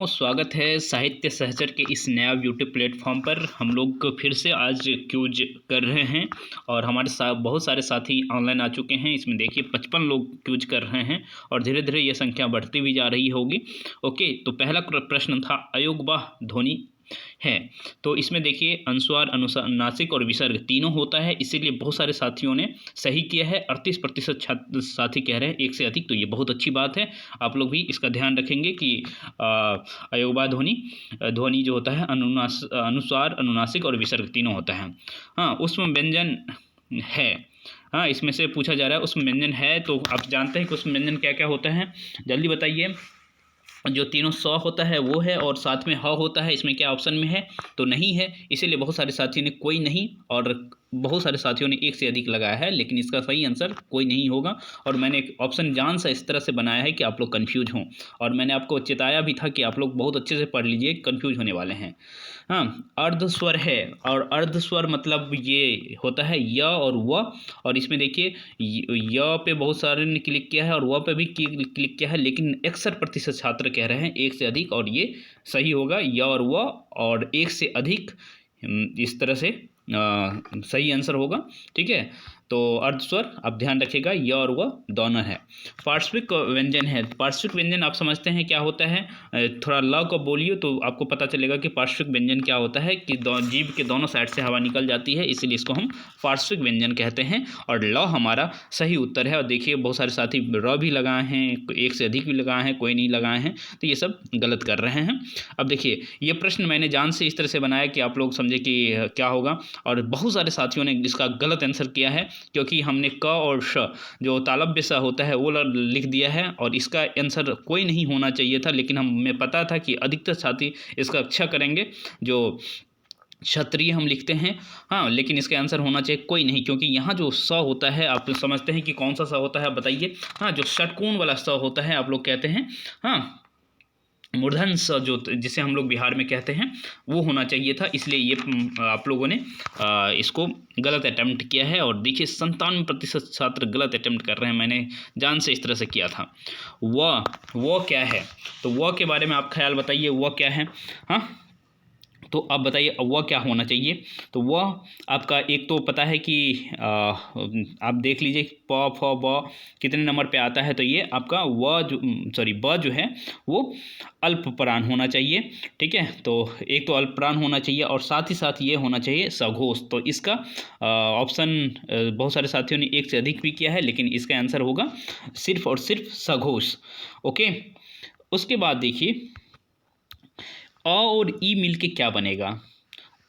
स्वागत है साहित्य सहचर के इस नया यूट्यूब प्लेटफॉर्म पर। हम लोग फिर से आज क्यूज कर रहे हैं और हमारे साथ बहुत सारे साथी ऑनलाइन आ चुके हैं। इसमें देखिए 55 लोग क्यूज कर रहे हैं और धीरे धीरे ये संख्या बढ़ती भी जा रही होगी। ओके, तो पहला प्रश्न था अयोग्यवाह ध्वनि है। तो इसमें देखिए अनुस्वार, अनुनासिक और विसर्ग तीनों होता है, इसीलिए बहुत सारे साथियों ने सही किया है। 38% छात्र साथी कह रहे हैं एक से अधिक, तो ये बहुत अच्छी बात है। आप लोग भी इसका ध्यान रखेंगे कि अयोग्यवाह ध्वनि जो होता है अनुस्वार, अनुनासिक और विसर्ग तीनों होता है। हाँ, उसमें व्यंजन है। हाँ, इसमें से पूछा जा रहा है उसमें व्यंजन है, तो आप जानते हैं कि उसमें व्यंजन क्या क्या होता है, जल्दी बताइए। जो तीनों सौ होता है वो है और साथ में ह होता है, इसमें क्या ऑप्शन में है? तो नहीं है, इसीलिए बहुत सारे साथियों ने कोई नहीं और बहुत सारे साथियों ने एक से अधिक लगाया है, लेकिन इसका सही आंसर कोई नहीं होगा। और मैंने एक ऑप्शन जान सा इस तरह से बनाया है कि आप लोग कन्फ्यूज हों, और मैंने आपको चेताया भी था कि आप लोग बहुत अच्छे से पढ़ लीजिए, कन्फ्यूज होने वाले हैं। हाँ, अर्धस्वर है और अर्धस्वर मतलब ये होता है य और व, और इसमें देखिए य पे बहुत सारे ने क्लिक किया है और व पे भी क्लिक किया है, लेकिन 61% छात्र कह रहे हैं एक से अधिक, और ये सही होगा य और व और एक से अधिक। इस तरह से सही आंसर होगा। ठीक है, तो अर्धस्वर आप ध्यान रखिएगा, य और व दोनों है। पार्श्विक व्यंजन है। पार्श्विक व्यंजन आप समझते हैं क्या होता है? थोड़ा ल को बोलिए तो आपको पता चलेगा कि पार्श्विक व्यंजन क्या होता है, कि जीभ के दोनों साइड से हवा निकल जाती है, इसीलिए इसको हम पार्श्विक व्यंजन कहते हैं। और ल हमारा सही उत्तर है। और देखिए बहुत सारे साथी र भी लगाए हैं, एक से अधिक भी लगाए हैं, कोई नहीं लगाए हैं, तो ये सब गलत कर रहे हैं। अब देखिए ये प्रश्न मैंने जान से इस तरह से बनाया कि आप लोग समझे कि क्या होगा, और बहुत सारे साथियों ने इसका गलत आंसर किया है, क्योंकि हमने क और श जो तालव्य सा होता है वो लिख दिया है, और इसका आंसर कोई नहीं होना चाहिए था, लेकिन हमें पता था कि अधिकतर साथी इसका अच्छा करेंगे, जो क्षत्रिय हम लिखते हैं। हाँ, लेकिन इसका आंसर होना चाहिए कोई नहीं, क्योंकि यहाँ जो स होता है आप समझते हैं कि कौन सा स होता है, बताइए। हाँ, जो षटकोण वाला स होता है आप लोग कहते हैं। हाँ, मूर्धन स जो जिसे हम लोग बिहार में कहते हैं वो होना चाहिए था, इसलिए ये आप लोगों ने इसको गलत अटेम्प्ट किया है। और देखिए 97% छात्र गलत अटेम्प्ट कर रहे हैं, मैंने जान से इस तरह से किया था। वो क्या है? तो वो के बारे में आप ख्याल बताइए, वो क्या है? हाँ, तो आप बताइए वह क्या होना चाहिए? तो वह आपका एक तो पता है कि आप देख लीजिए प फ ब कितने नंबर पे आता है, तो ये आपका व जो ब जो है वो अल्पप्राण होना चाहिए। ठीक है, तो एक तो अल्पप्राण होना चाहिए और साथ ही साथ ये होना चाहिए सघोष। तो इसका ऑप्शन बहुत सारे साथियों ने एक से अधिक भी किया है, लेकिन इसका आंसर होगा सिर्फ और सिर्फ सघोष। ओके, उसके बाद देखिए अ और ई मिलके क्या बनेगा?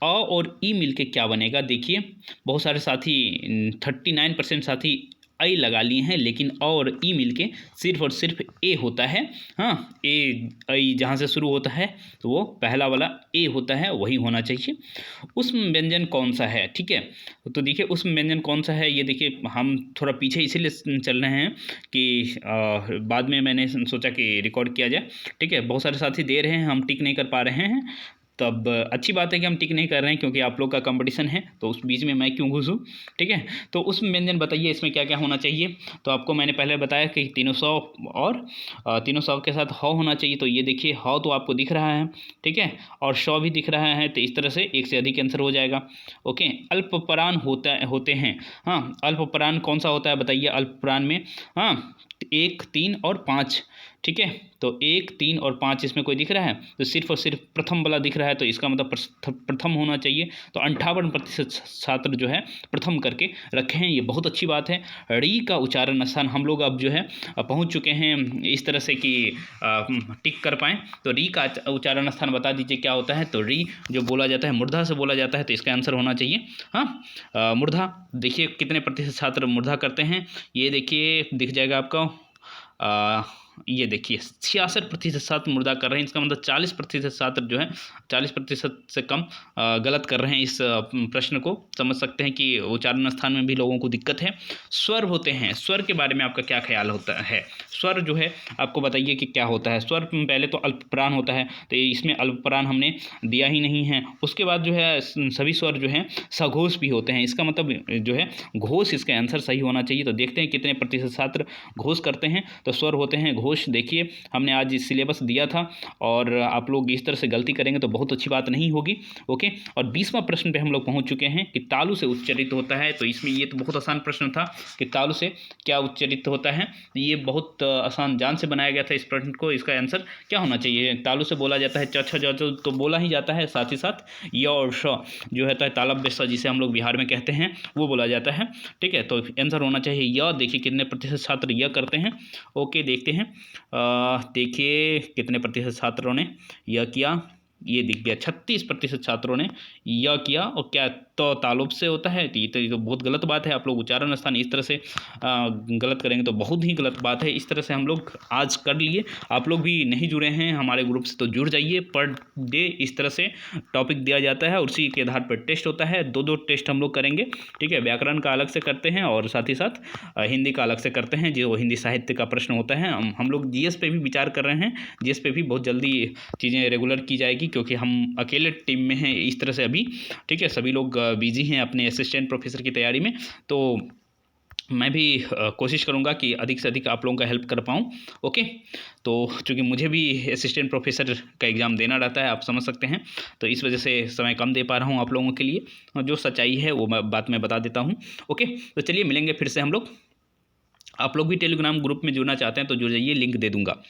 अ और ई मिलके क्या बनेगा? देखिए बहुत सारे साथी 39% साथी आई लगा लिए हैं, लेकिन अ और ई मिलके सिर्फ और सिर्फ ए होता है। हाँ, ए आई जहाँ से शुरू होता है तो वो पहला वाला ए होता है, वही होना चाहिए। उसमें व्यंजन कौन सा है? ठीक है, तो देखिए उसमें व्यंजन कौन सा है, ये देखिए हम थोड़ा पीछे इसीलिए चल रहे हैं कि बाद में मैंने सोचा कि रिकॉर्ड किया जाए। ठीक है, बहुत सारे साथी दे रहे हैं, हम टिक नहीं कर पा रहे हैं, तब अच्छी बात है कि हम टिक नहीं कर रहे हैं, क्योंकि आप लोग का कंपटीशन है, तो उस बीच में मैं क्यों घुसूं? ठीक है, तो उस व्यंजन बताइए इसमें क्या क्या होना चाहिए। तो आपको मैंने पहले बताया कि 300 और 300 के साथ ह होना चाहिए, तो ये देखिए ह तो आपको दिख रहा है। ठीक है, और शौ भी दिख रहा है, तो इस तरह से एक से अधिक आंसर हो जाएगा। ओके, अल्पप्राण होते हैं। हाँ, अल्पप्राण कौन सा होता है बताइए? अल्पप्राण में हाँ 1, 3 और 5। ठीक है, तो 1, 3 और 5 इसमें कोई दिख रहा है? तो सिर्फ और सिर्फ प्रथम वाला दिख रहा है, तो इसका मतलब प्रथम होना चाहिए। तो 58% छात्र जो है प्रथम करके रखे हैं, ये बहुत अच्छी बात है। री का उच्चारण स्थान हम लोग अब जो है पहुंच चुके हैं इस तरह से कि टिक कर पाएँ। तो री का उच्चारण स्थान बता दीजिए क्या होता है? तो री जो बोला जाता है मूर्धा से बोला जाता है, तो इसका आंसर होना चाहिए हाँ मूर्धा। देखिए कितने प्रतिशत छात्र मूर्धा करते हैं, ये देखिए दिख जाएगा आपको। ये देखिए 66% छात्र मुर्दा कर रहे हैं, इसका मतलब 40% छात्र जो है 40% से कम गलत कर रहे हैं। इस प्रश्न को समझ सकते हैं कि उच्चारण स्थान में भी लोगों को दिक्कत है। स्वर होते हैं, स्वर के बारे में आपका क्या ख्याल होता है? स्वर जो है आपको बताइए कि क्या होता है। स्वर पहले तो अल्पप्राण होता है, तो इसमें अल्पप्राण हमने दिया ही नहीं है। उसके बाद जो है सभी स्वर जो हैं सघोष भी होते हैं, इसका मतलब जो है घोष इसका आंसर सही होना चाहिए। तो देखते हैं कितने प्रतिशत छात्र घोष करते हैं। तो स्वर होते हैं घोष घोष। देखिए हमने आज सिलेबस दिया था और आप लोग इस तरह से गलती करेंगे तो बहुत अच्छी बात नहीं होगी। ओके, और 20वां प्रश्न पे हम लोग पहुंच चुके हैं कि तालु से उच्चारित होता है। तो इसमें ये तो बहुत आसान प्रश्न था कि तालु से क्या उच्चारित होता है। ये बहुत आसान जान से बनाया गया था इस प्रश्न को। इसका आंसर क्या होना चाहिए? तालु से बोला जाता है च छ ज तो बोला ही जाता है, साथ ही साथ य और श जो होता है तालव्य स, जिसे हम लोग बिहार में कहते हैं, वो बोला जाता है। ठीक है, तो आंसर होना चाहिए य। देखिए कितने प्रतिशत छात्र य करते हैं। ओके, देखते हैं। देखिए कितने प्रतिशत छात्रों ने य किया। ये दिख गया 36% छात्रों ने य किया। और क्या तो तालुब से होता है? तो ये तो बहुत गलत बात है। आप लोग उच्चारण स्थान इस तरह से गलत करेंगे तो बहुत ही गलत बात है। इस तरह से हम लोग आज कर लिए। आप लोग भी नहीं जुड़े हैं हमारे ग्रुप से तो जुड़ जाइए। पर डे इस तरह से टॉपिक दिया जाता है और उसी के आधार पर टेस्ट होता है। 2 टेस्ट हम लोग करेंगे। ठीक है, व्याकरण का अलग से करते हैं और साथ ही साथ हिंदी का अलग से करते हैं, जो हिंदी साहित्य का प्रश्न होता है। हम लोग जीएस पे भी विचार कर रहे हैं। जीएस पे भी बहुत जल्दी चीज़ें रेगुलर की जाएगी, क्योंकि हम अकेले टीम में हैं इस तरह से अभी। ठीक है, सभी लोग बिजी हैं अपने असिस्टेंट प्रोफेसर की तैयारी में। तो मैं भी कोशिश करूंगा कि अधिक से अधिक आप लोगों का हेल्प कर पाऊँ। ओके, तो चूँकि मुझे भी असिस्टेंट प्रोफेसर का एग्ज़ाम देना रहता है, आप समझ सकते हैं, तो इस वजह से समय कम दे पा रहा हूँ आप लोगों के लिए। और जो सच्चाई है वो बात मैं बता देता हूँ। ओके, तो चलिए मिलेंगे फिर से हम लोग। आप लोग भी टेलीग्राम ग्रुप में जुड़ना चाहते हैं तो जुड़ जाइए, लिंक दे दूँगा।